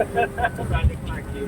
Balik lagi.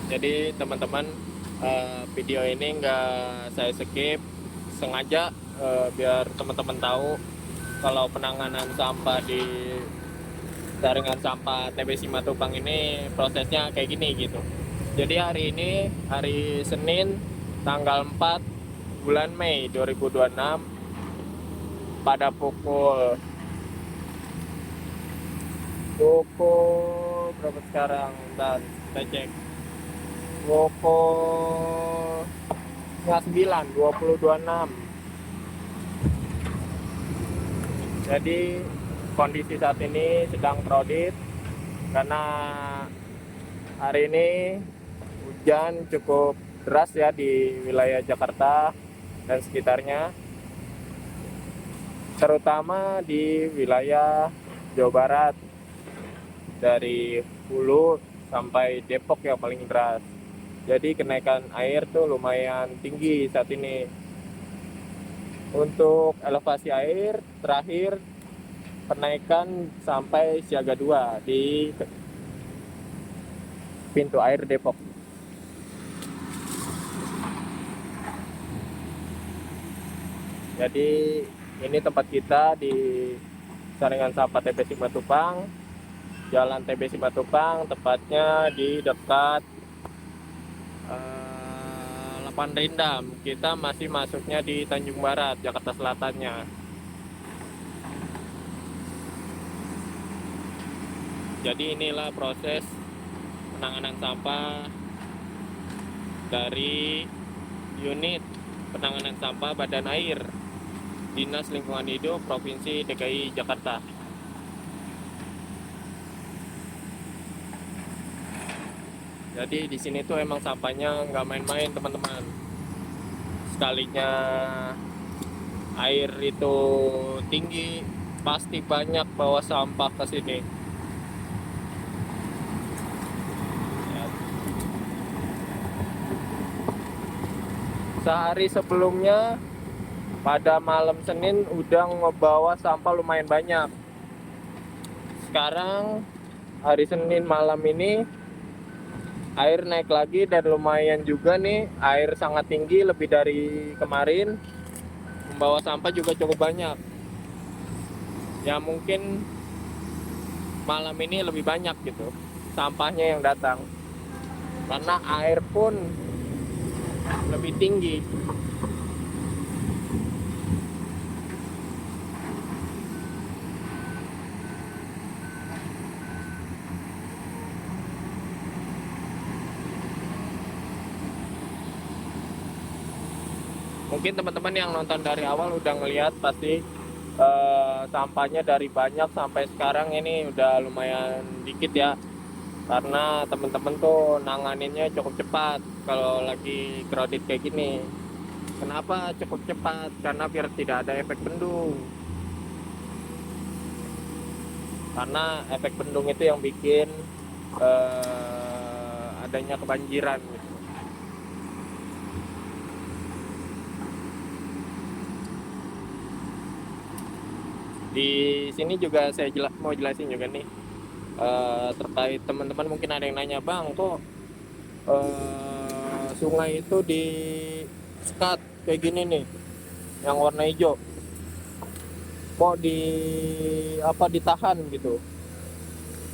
Jadi teman-teman, video ini nggak saya skip sengaja, biar teman-teman tahu kalau penanganan sampah di jaringan sampah TB Simatupang ini prosesnya kayak gini gitu. Jadi hari ini hari Senin tanggal 4 bulan Mei 2026 pada pukul berapa sekarang, dan kita cek pukul 9, 20.26. Jadi kondisi saat ini sedang krodit karena hari ini hujan cukup deras ya di wilayah Jakarta dan sekitarnya, terutama di wilayah Jawa Barat, dari Hulu sampai Depok yang paling deras. Jadi kenaikan air tuh lumayan tinggi saat ini. Untuk elevasi air terakhir kenaikan sampai siaga 2 di pintu air Depok. Jadi ini tempat kita di saringan sampah TB Simatupang, Jalan TB Simatupang, tepatnya di dekat Lapan Rindam. Kita masih masuknya di Tanjung Barat, Jakarta Selatannya. Jadi inilah proses penanganan sampah dari unit penanganan sampah Badan Air Dinas Lingkungan Hidup Provinsi DKI Jakarta. Jadi di sini tuh emang sampahnya nggak main-main teman-teman. Sekalinya air itu tinggi, pasti banyak bawa sampah ke sini. Sehari sebelumnya pada malam Senin udah ngebawa sampah lumayan banyak. Sekarang hari Senin malam ini air naik lagi dan lumayan juga nih, air sangat tinggi lebih dari kemarin. Membawa sampah juga cukup banyak. Ya mungkin malam ini lebih banyak gitu sampahnya yang datang. Karena air pun lebih tinggi. Mungkin teman-teman yang nonton dari awal udah ngelihat pasti sampahnya dari banyak sampai sekarang ini udah lumayan dikit ya. Karena teman-teman tuh nanganinnya cukup cepat kalau lagi crowded kayak gini. Kenapa cukup cepat? Karena biar tidak ada efek bendung. Karena efek bendung itu yang bikin adanya kebanjiran gitu. Di sini juga saya mau jelasin juga nih terkait teman-teman mungkin ada yang nanya, bang kok sungai itu di sekat kayak gini nih yang warna hijau, kok ditahan gitu.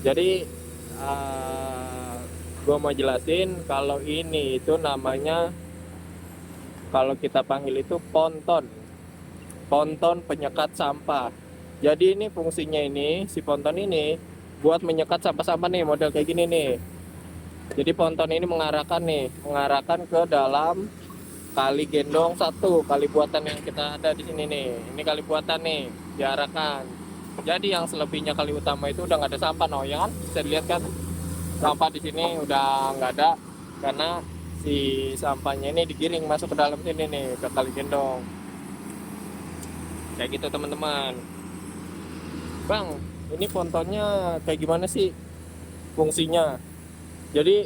Jadi gue mau jelasin kalau ini itu namanya, kalau kita panggil itu ponton penyekat sampah. Jadi ini fungsinya ini, si ponton ini buat menyekat sampah-sampah nih, model kayak gini nih. Jadi ponton ini mengarahkan ke dalam kali gendong 1, kali buatan yang kita ada di sini nih. Ini kali buatan nih, diarahkan. Jadi yang selebihnya kali utama itu udah nggak ada sampah, no ya kan? Bisa dilihat kan, sampah di sini udah nggak ada karena si sampahnya ini digiring masuk ke dalam sini nih, ke kali gendong. Kayak gitu teman-teman. Bang, ini pontonnya kayak gimana sih fungsinya? Jadi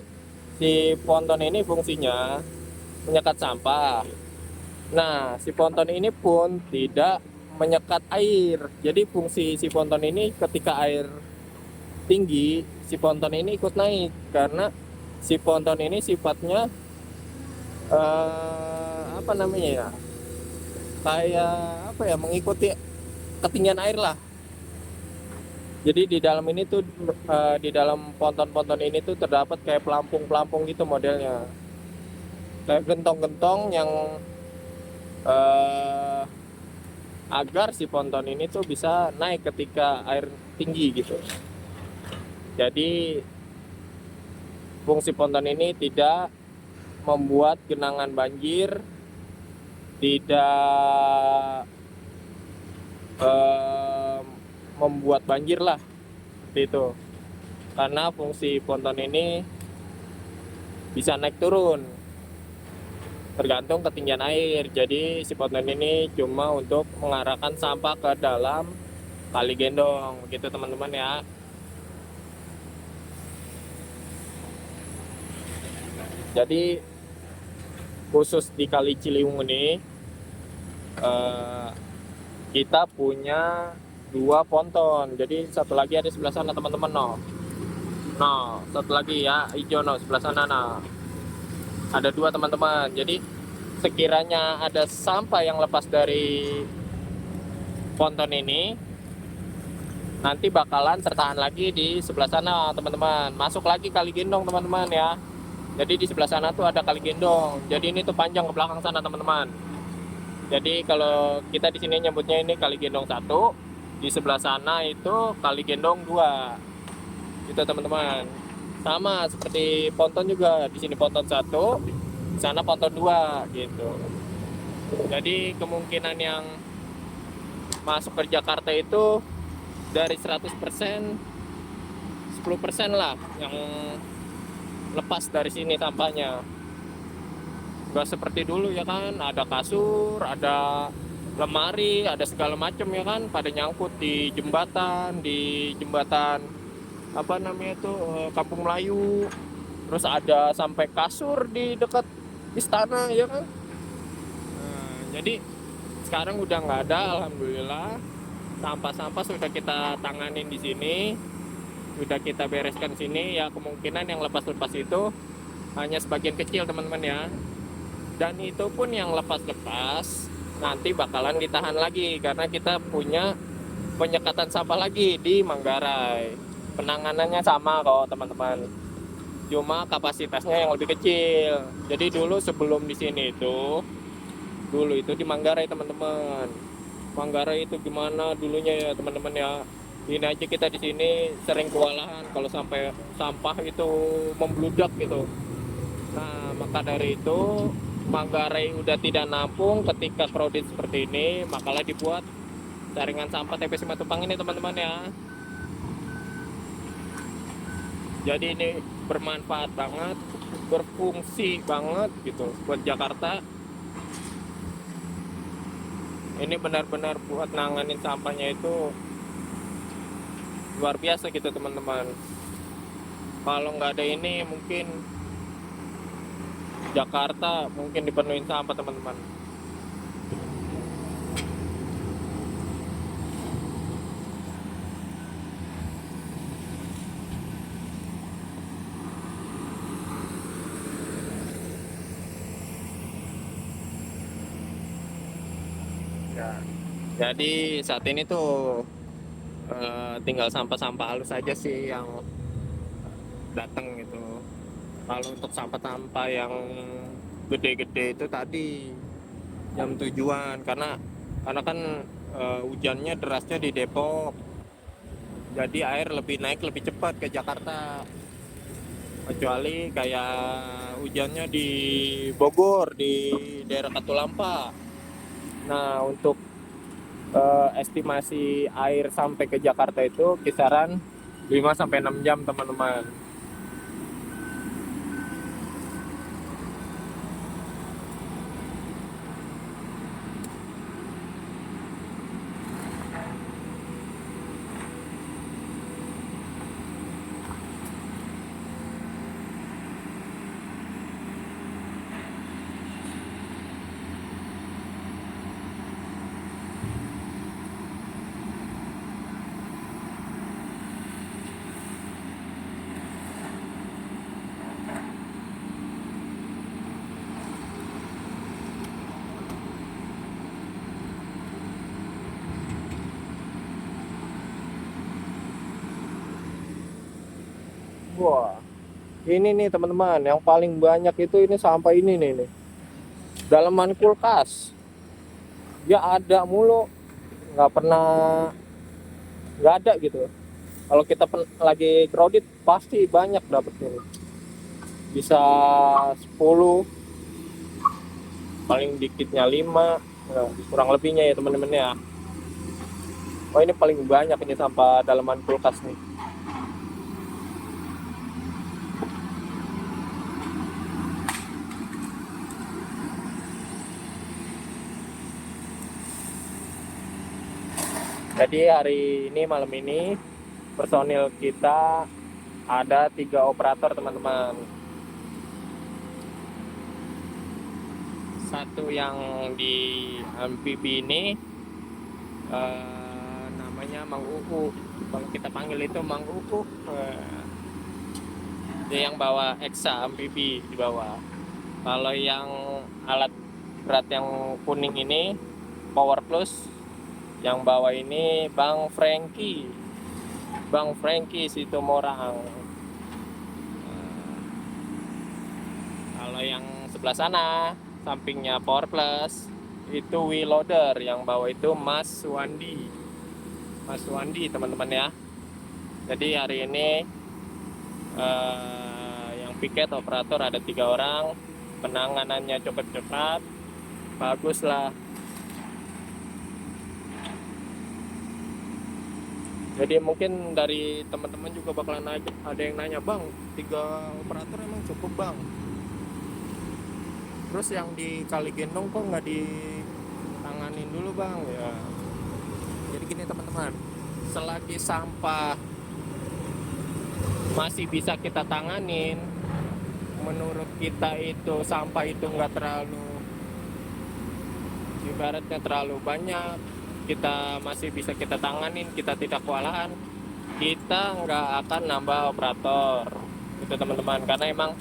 si ponton ini fungsinya menyekat sampah. Nah, si ponton ini pun tidak menyekat air. Jadi fungsi si ponton ini ketika air tinggi, si ponton ini ikut naik karena si ponton ini sifatnya apa namanya ya? Kayak apa ya, mengikuti ketinggian air lah. Jadi di dalam ini tuh di dalam ponton-ponton ini tuh terdapat kayak pelampung-pelampung gitu modelnya, kayak gentong-gentong yang agar si ponton ini tuh bisa naik ketika air tinggi gitu. Jadi fungsi ponton ini tidak membuat genangan banjir, tidak membuat banjir lah seperti itu. Karena fungsi ponton ini bisa naik turun tergantung ketinggian air. Jadi si ponton ini cuma untuk mengarahkan sampah ke dalam Kali Gendong begitu teman-teman ya. Jadi khusus di Kali Ciliwung ini eh, kita punya 2 ponton. Jadi satu lagi ada sebelah sana teman-teman no. Nah, satu lagi ya hijau no sebelah sana nah. Ada 2 teman-teman. Jadi sekiranya ada sampah yang lepas dari ponton ini, nanti bakalan tertahan lagi di sebelah sana teman-teman. Masuk lagi Kali Gendong teman-teman ya. Jadi di sebelah sana tuh ada Kali Gendong. Jadi ini tuh panjang ke belakang sana teman-teman. Jadi kalau kita di sini nyebutnya ini Kali Gendong 1, di sebelah sana itu Kali Gendong 2. Itu teman-teman. Sama seperti ponton juga. Di sini ponton 1, di sana ponton 2 gitu. Jadi kemungkinan yang masuk ke Jakarta itu dari 100% 10% lah yang lepas dari sini sampahnya. Nggak seperti dulu ya kan, ada kasur, ada lemari, ada segala macam ya kan, pada nyangkut di jembatan apa namanya itu Kampung Melayu. Terus ada sampai kasur di dekat istana ya kan. Nah, jadi sekarang udah nggak ada, alhamdulillah. Sampah-sampah sudah kita tanganin di sini, sudah kita bereskan sini ya. Kemungkinan yang lepas-lepas itu hanya sebagian kecil teman-teman ya. Dan itu pun yang lepas-lepas nanti bakalan ditahan lagi karena kita punya penyekatan sampah lagi di Manggarai. Penanganannya sama kok teman-teman, cuma kapasitasnya yang lebih kecil. Jadi dulu sebelum di sini itu, dulu itu di Manggarai teman-teman. Manggarai itu gimana dulunya ya teman-teman ya. Ini aja kita di sini sering kewalahan kalau sampai sampah itu membludak gitu. Nah, maka dari itu Manggarai udah tidak nampung ketika crowded seperti ini, makalah dibuat jaringan sampah TP Simatupang ini teman-teman ya. Jadi ini bermanfaat banget, berfungsi banget gitu buat Jakarta. Ini benar-benar buat nanganin sampahnya itu luar biasa gitu teman-teman. Kalau nggak ada ini mungkin Jakarta mungkin dipenuhin sampah teman-teman. Ya. Jadi saat ini tuh tinggal sampah-sampah halus aja sih yang datang gitu. Kalau untuk sampah-sampah yang gede-gede itu tadi jam tujuan karena kan hujannya derasnya di Depok. Jadi air lebih naik lebih cepat ke Jakarta. Kecuali kayak hujannya di Bogor di daerah Katulampa. Nah, untuk estimasi air sampai ke Jakarta itu kisaran 5-6 jam teman-teman. Wah, ini nih teman-teman, yang paling banyak itu ini sampah ini nih. Dalaman kulkas. Dia ada mulu, nggak pernah nggak ada gitu. Kalau kita lagi crowded pasti banyak dapetnya. Bisa 10, paling dikitnya 5, nah, kurang lebihnya ya teman-teman ya. Oh ini paling banyak ini sampah dalaman kulkas nih. Jadi hari ini, malam ini, personil kita ada 3 operator teman-teman. Satu yang di amfibi ini namanya Mang Uu. Kalau kita panggil itu Mang Uu. Dia yang bawa Exa amfibi di bawah. Kalau yang alat berat yang kuning ini Power Plus, yang bawah ini Bang Frankie Situmorang. Kalau yang sebelah sana sampingnya Power Plus itu Wiloader, yang bawah itu Mas Wandi teman-teman ya. Jadi hari ini yang piket operator ada 3 orang, penanganannya cepat-cepat, bagus lah. Jadi mungkin dari teman-teman juga bakalan ada yang nanya, Bang, 3 operator emang cukup Bang? Terus yang di Kali Gendong kok nggak ditanganin dulu Bang? Ya, jadi gini teman-teman, selagi sampah masih bisa kita tanganin, menurut kita itu sampah itu nggak terlalu, ibaratnya terlalu banyak, kita masih bisa kita tanganin, kita tidak kewalahan, kita nggak akan nambah operator itu teman-teman, karena emang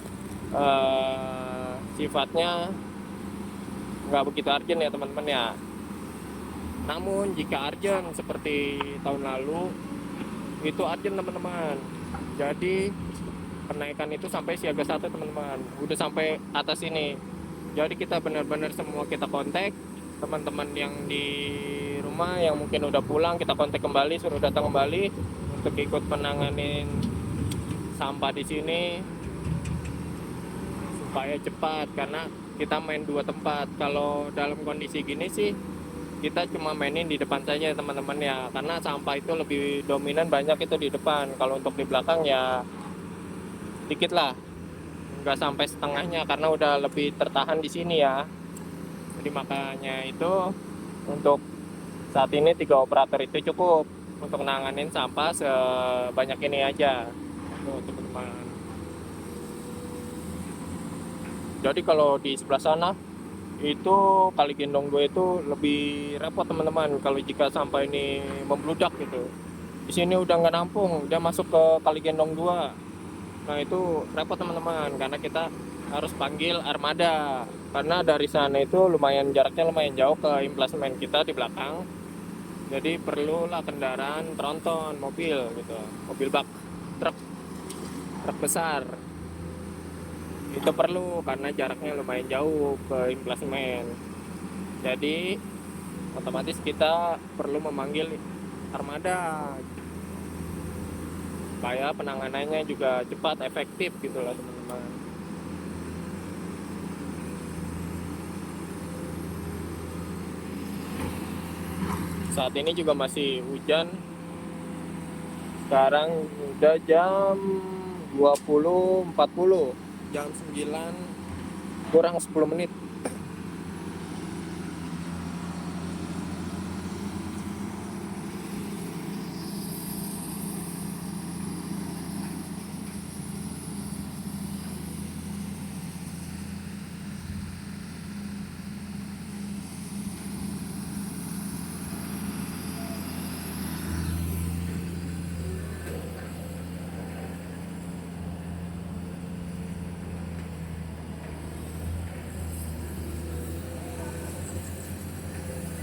sifatnya nggak begitu urgent ya teman-teman ya. Namun jika urgent seperti tahun lalu, itu urgent teman-teman. Jadi kenaikan itu sampai siaga 1 teman-teman, udah sampai atas ini. Jadi kita benar-benar semua kita kontak teman-teman yang di rumah yang mungkin udah pulang, kita kontak kembali, suruh datang kembali untuk ikut menanganin sampah di sini supaya cepat, karena kita main 2 tempat. Kalau dalam kondisi gini sih kita cuma mainin di depan saja teman-teman ya, karena sampah itu lebih dominan banyak itu di depan. Kalau untuk di belakang ya dikit lah, nggak sampai setengahnya, karena udah lebih tertahan di sini ya. Jadi makanya itu untuk saat ini 3 operator itu cukup untuk nanganin sampah sebanyak ini aja tuh teman-teman. Jadi kalau di sebelah sana itu Kali Gendong 2 itu lebih repot teman-teman kalau jika sampah ini membludak gitu. Di sini udah nggak nampung, udah masuk ke Kali Gendong 2. Nah itu repot teman-teman, karena kita harus panggil armada, karena dari sana itu jaraknya lumayan jauh ke emplasemen kita di belakang. Jadi perlulah kendaraan tronton, mobil gitu, mobil bak, truk besar. Itu perlu karena jaraknya lumayan jauh ke emplasemen. Jadi otomatis kita perlu memanggil armada supaya penanganannya juga cepat, efektif gitu lah teman-teman. Saat ini juga masih hujan. Sekarang udah jam 20.40, jam 9 kurang 10 menit.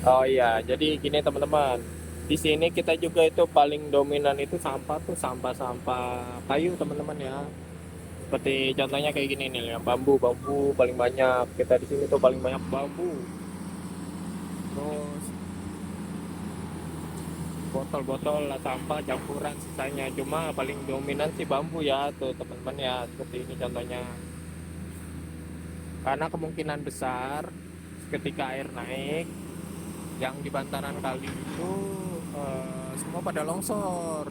Oh iya, jadi gini teman-teman. Di sini kita juga itu paling dominan itu sampah tuh sampah-sampah kayu teman-teman ya. Seperti contohnya kayak gini nih ya, bambu paling banyak. Kita di sini tuh paling banyak bambu. Terus botol-botol lah sampah campuran sisanya. Cuma paling dominan sih bambu ya tuh teman-teman ya. Seperti ini contohnya. Karena kemungkinan besar ketika air naik, yang di bantaran kali itu semua pada longsor,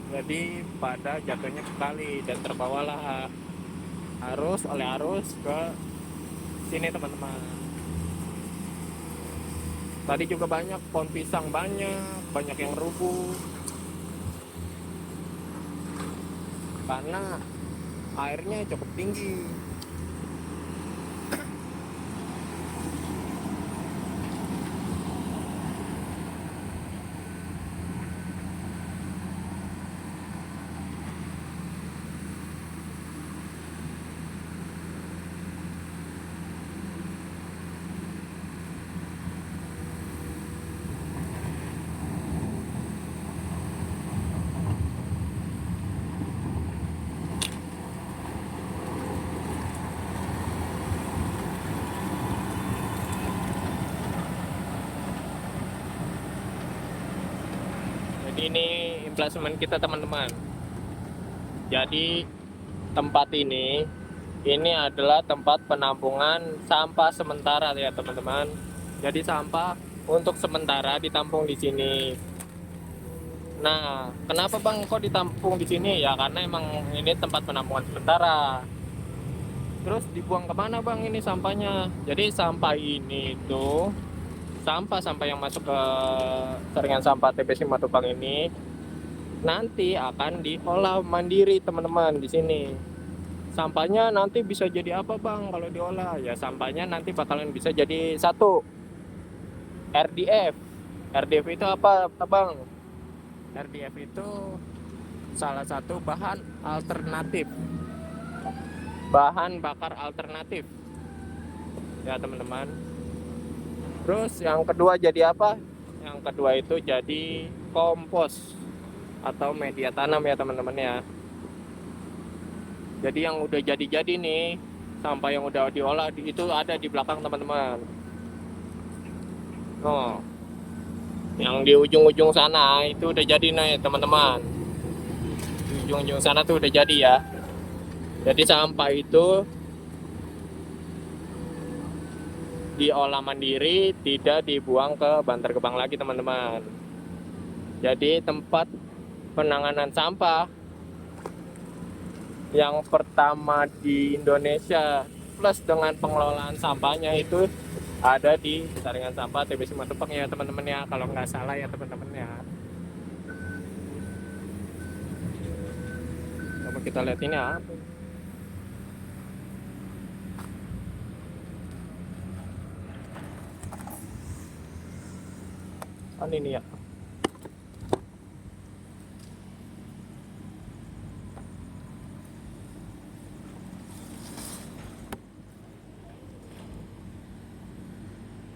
jadi pada jatuhnya ke kali dan terbawalah arus ke sini teman-teman. Tadi juga banyak pohon pisang, banyak yang rubuh karena airnya cukup tinggi. Jadi ini emplacement kita teman-teman. Jadi tempat ini adalah tempat penampungan sampah sementara ya teman-teman. Jadi sampah untuk sementara ditampung di sini. Nah, kenapa Bang kok ditampung di sini? Ya karena emang ini tempat penampungan sementara. Terus dibuang kemana Bang ini sampahnya? Jadi sampah ini tuh sampah yang masuk ke saringan sampah TP Simatupang ini nanti akan diolah mandiri teman-teman di sini. Sampahnya nanti bisa jadi apa Bang kalau diolah? Ya sampahnya nanti bakalan bisa jadi satu RDF. RDF itu apa Bang? RDF itu salah satu bahan alternatif, bahan bakar alternatif ya teman-teman. Terus yang kedua jadi apa? Yang kedua itu jadi kompos atau media tanam ya teman-teman ya. Jadi yang udah jadi nih, sampah yang udah diolah itu ada di belakang teman-teman. Oh, yang di ujung-ujung sana itu udah jadi nih teman-teman. Di ujung-ujung sana tuh udah jadi ya. Jadi sampah itu diolah mandiri, tidak dibuang ke Bantar Gebang lagi teman-teman. Jadi tempat penanganan sampah yang pertama di Indonesia plus dengan pengelolaan sampahnya itu ada di saringan sampah TP Simatupang ya teman-teman ya, kalau nggak salah ya teman-teman ya. Coba kita lihat ini apa. Ini ya.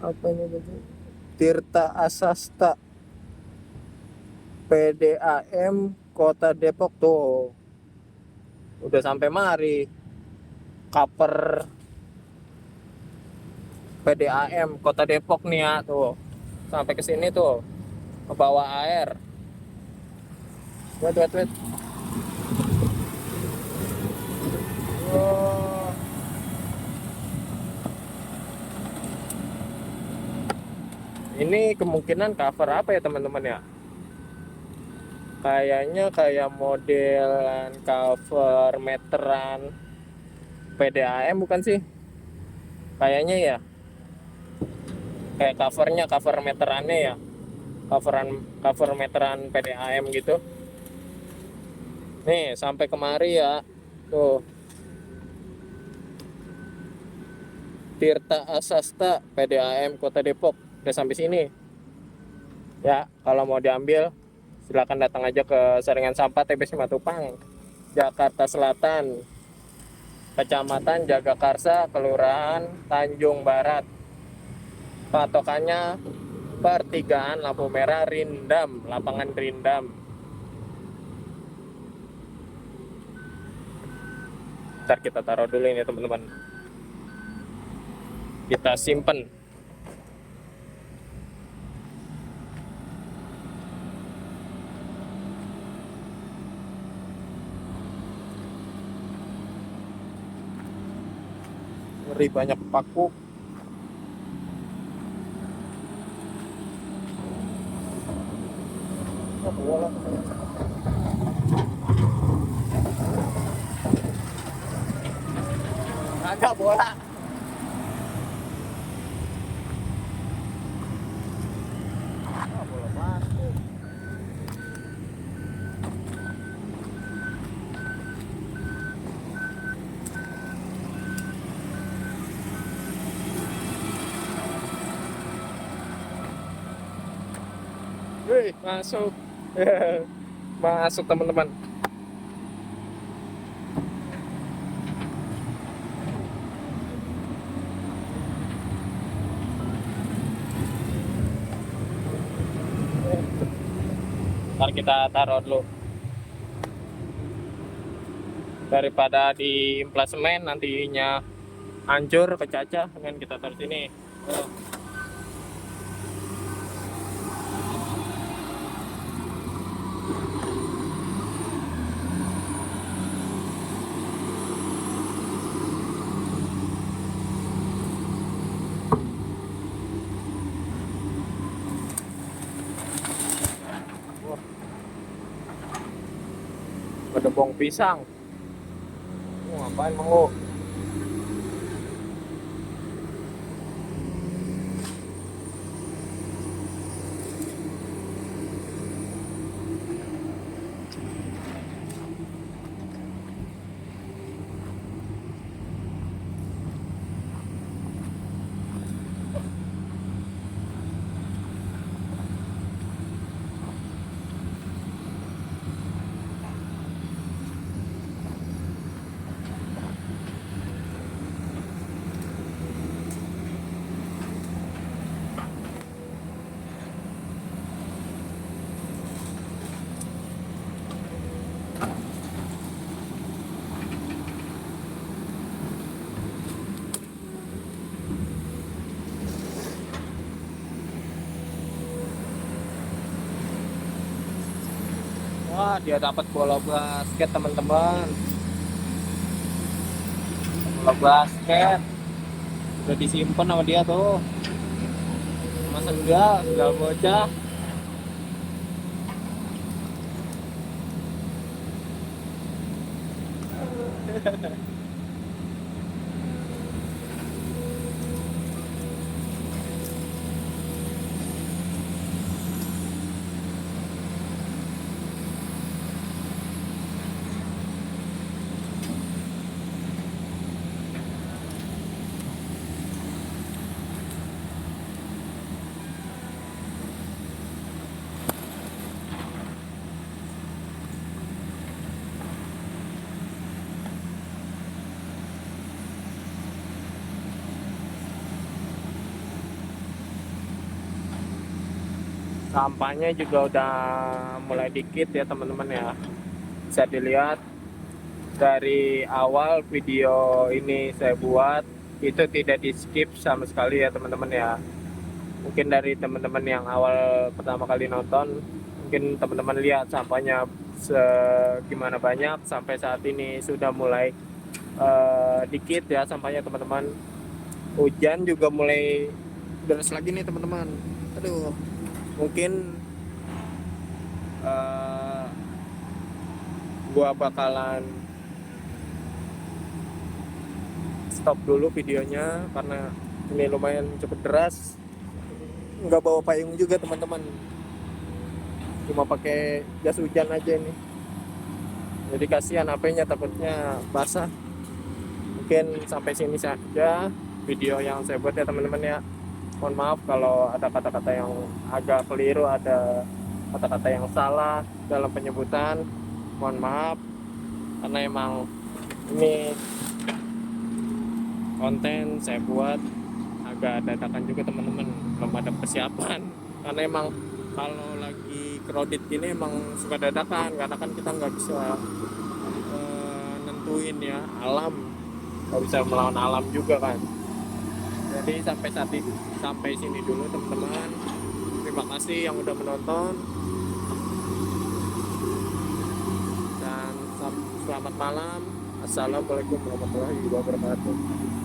Apa ini tadi? Tirta Asasta PDAM Kota Depok tuh. Udah sampai mari. Cover PDAM Kota Depok nih ya tuh. Sampai ke sini tuh, ke bawah air. Wait. Oh. Ini kemungkinan cover apa ya teman-teman ya? Kayaknya kayak modelan cover meteran PDAM bukan sih? Kayaknya ya. Kayak cover meterannya ya. Cover meteran PDAM gitu. Nih, sampai kemari ya. Tuh. Tirta Asasta PDAM Kota Depok. Udah sampai sini. Ya, kalau mau diambil silakan datang aja ke saringan sampah TP Simatupang, Jakarta Selatan, Kecamatan Jagakarsa, Kelurahan Tanjung Barat. Patokannya pertigaan lampu merah Rindam, lapangan Rindam. Ntar kita taruh dulu ini teman-teman. Kita simpen. Ngeri banyak paku. Bola. Agak bola. Wih, masuk. Masuk teman-teman. Ntar kita taruh dulu. Daripada di emplasemen nantinya hancur, pecah-pecah, dengan kita taruh sini. Oh. Ada bong pisang. Ngapain mau? Wah, dia dapat bola basket teman-teman. Bola basket udah disimpan sama dia tuh. Masa enggak bocah. Sampahnya juga udah mulai dikit ya teman-teman ya. Bisa dilihat dari awal video ini saya buat itu tidak di skip sama sekali ya teman-teman ya. Mungkin dari teman-teman yang awal pertama kali nonton, mungkin teman-teman lihat sampahnya segimana banyak, sampai saat ini sudah mulai dikit ya sampahnya teman-teman. Hujan juga mulai deras lagi nih teman-teman. Aduh, mungkin gua bakalan stop dulu videonya karena ini lumayan cukup deras. Nggak bawa payung juga teman-teman, cuma pakai jas hujan aja nih. Jadi kasihan HP-nya, takutnya basah. Mungkin sampai sini saja video yang saya buat ya teman-teman ya. Mohon maaf kalau ada kata-kata yang agak keliru, ada kata-kata yang salah dalam penyebutan. Mohon maaf, karena emang ini konten saya buat agak dadakan juga teman-teman, belum ada persiapan. Karena emang kalau lagi crowded gini emang suka dadakan, karena kan kita nggak bisa nentuin ya alam, nggak bisa melawan alam juga kan. Jadi sampai sini dulu teman-teman. Terima kasih yang udah menonton, dan selamat malam. Assalamualaikum warahmatullahi wabarakatuh.